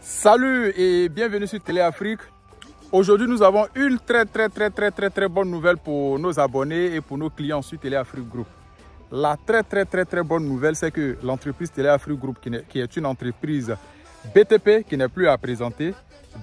Salut et bienvenue sur Télé Afrique. Aujourd'hui, nous avons une très bonne nouvelle pour nos abonnés et pour nos clients sur Télé Afrique Group. La très bonne nouvelle, c'est que l'entreprise Télé Afrique Group, qui est une entreprise BTP qui n'est plus à présenter,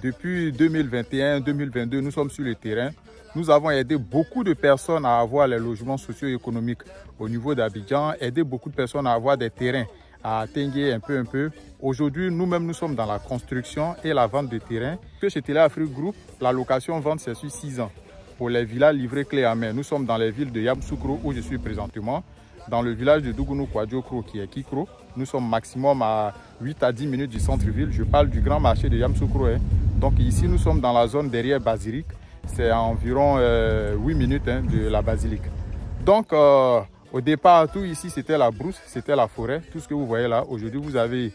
depuis 2021-2022, nous sommes sur le terrain. Nous avons aidé beaucoup de personnes à avoir les logements socio-économiques au niveau d'Abidjan, aidé beaucoup de personnes à avoir des terrains à Tengue un peu. Aujourd'hui, nous-mêmes, nous sommes dans la construction et la vente de terrains. Chez Télé Afrique Group, la location-vente, c'est sur 6 ans. Pour les villas livrées clé à main, nous sommes dans les villes de Yamoussoukro, où je suis présentement, dans le village de Dougonou Kwadjokro, qui est Kikro. Nous sommes maximum à 8 à 10 minutes du centre-ville. Je parle du grand marché de Yamoussoukro. Donc ici, nous sommes dans la zone derrière Basilique. C'est à environ 8 minutes de la Basilique. Donc, au départ, tout ici, c'était la brousse, c'était la forêt. Tout ce que vous voyez là, aujourd'hui, vous avez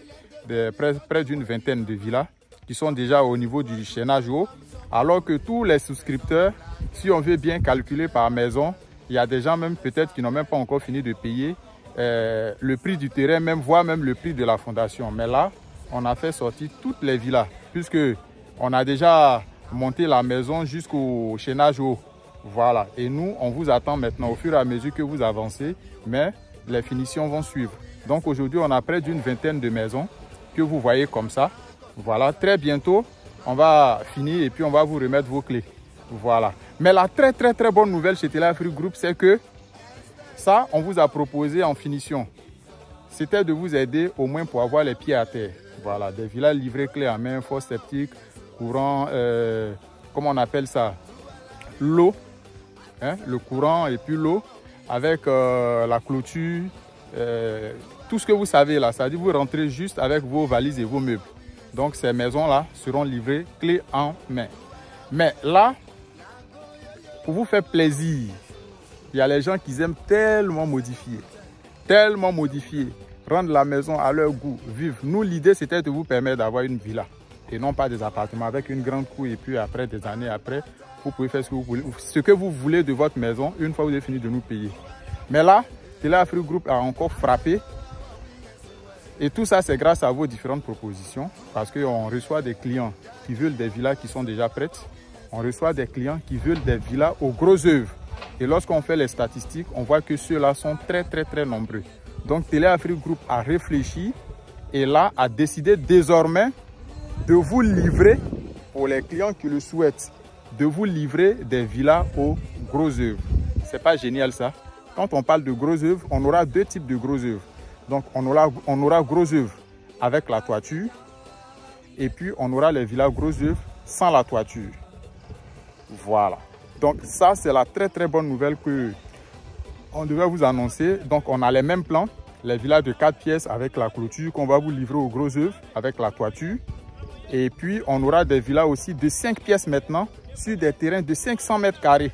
près d'une vingtaine de villas qui sont déjà au niveau du chaînage haut. Alors que tous les souscripteurs, si on veut bien calculer par maison, il y a des gens même peut-être qui n'ont même pas encore fini de payer le prix du terrain, voire même le prix de la fondation. Mais là, on a fait sortir toutes les villas, puisque on a déjà monté la maison jusqu'au chaînage haut. Voilà, et nous, on vous attend maintenant au fur et à mesure que vous avancez, mais les finitions vont suivre. Donc aujourd'hui, on a près d'une vingtaine de maisons que vous voyez comme ça. Voilà, très bientôt, on va finir et puis on va vous remettre vos clés. Voilà. Mais la très bonne nouvelle chez Télé Afrique Group, c'est que ça, on vous a proposé en finition. C'était de vous aider au moins pour avoir les pieds à terre. Voilà, des villas livrées clés en main, fosse septique, courant, comment on appelle ça? L'eau. Le courant et puis l'eau avec la clôture, tout ce que vous savez là, c'est-à-dire vous rentrez juste avec vos valises et vos meubles. Donc ces maisons-là seront livrées clé en main. Mais là, pour vous faire plaisir, il y a les gens qui aiment tellement modifier, rendre la maison à leur goût, vivre. Nous, l'idée c'était de vous permettre d'avoir une villa et non pas des appartements avec une grande cour et puis après, des années après, vous pouvez faire ce que vous voulez de votre maison une fois que vous avez fini de nous payer. Mais là, Télé Afrique Group a encore frappé. Et tout ça, c'est grâce à vos différentes propositions. Parce qu'on reçoit des clients qui veulent des villas qui sont déjà prêtes. On reçoit des clients qui veulent des villas aux gros œuvres. Et lorsqu'on fait les statistiques, on voit que ceux-là sont très nombreux. Donc Télé Afrique Group a réfléchi et là a décidé désormais de vous livrer, pour les clients qui le souhaitent, de vous livrer des villas aux gros œuvres. C'est pas génial ça? Quand on parle de gros œuvres, on aura deux types de gros œuvres. Donc on aura gros œuvres avec la toiture et puis on aura les villas gros œuvres sans la toiture. Voilà. Donc ça c'est la très bonne nouvelle que on devait vous annoncer. Donc on a les mêmes plans, les villas de 4 pièces avec la clôture qu'on va vous livrer aux gros œuvres avec la toiture. Et puis on aura des villas aussi de 5 pièces maintenant sur des terrains de 500 mètres carrés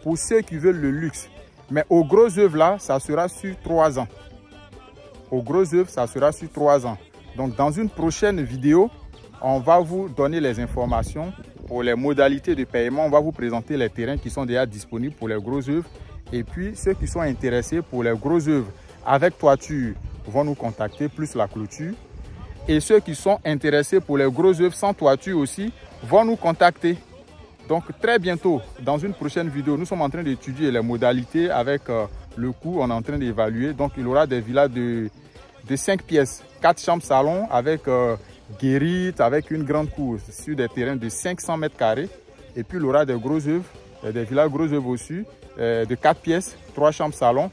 pour ceux qui veulent le luxe. Mais aux gros œuvres là, ça sera sur 3 ans. Aux gros œuvres, ça sera sur 3 ans. Donc dans une prochaine vidéo, on va vous donner les informations pour les modalités de paiement. On va vous présenter les terrains qui sont déjà disponibles pour les gros œuvres. Et puis ceux qui sont intéressés pour les gros œuvres avec toiture vont nous contacter, plus la clôture. Et ceux qui sont intéressés pour les gros œuvres sans toiture aussi vont nous contacter. Donc très bientôt, dans une prochaine vidéo, nous sommes en train d'étudier les modalités avec le coût, on est en train d'évaluer. Donc il y aura des villas de 5 pièces, 4 chambres salon avec guérite, avec une grande cour sur des terrains de 500 mètres carrés. Et puis il y aura des gros œuvres, des villas gros œuvres aussi, de 4 pièces, 3 chambres salon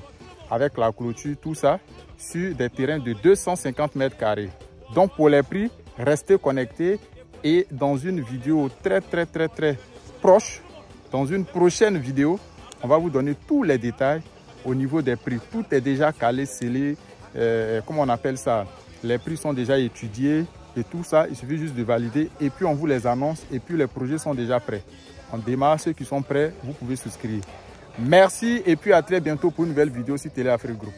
avec la clôture, tout ça, sur des terrains de 250 mètres carrés. Donc pour les prix, restez connectés et dans une vidéo très proche, dans une prochaine vidéo, on va vous donner tous les détails au niveau des prix. Tout est déjà calé, scellé, comment on appelle ça? Les prix sont déjà étudiés et tout ça, il suffit juste de valider et puis on vous les annonce et puis les projets sont déjà prêts. On démarre, ceux qui sont prêts, vous pouvez souscrire. Merci et puis à très bientôt pour une nouvelle vidéo sur Télé Afrique Group.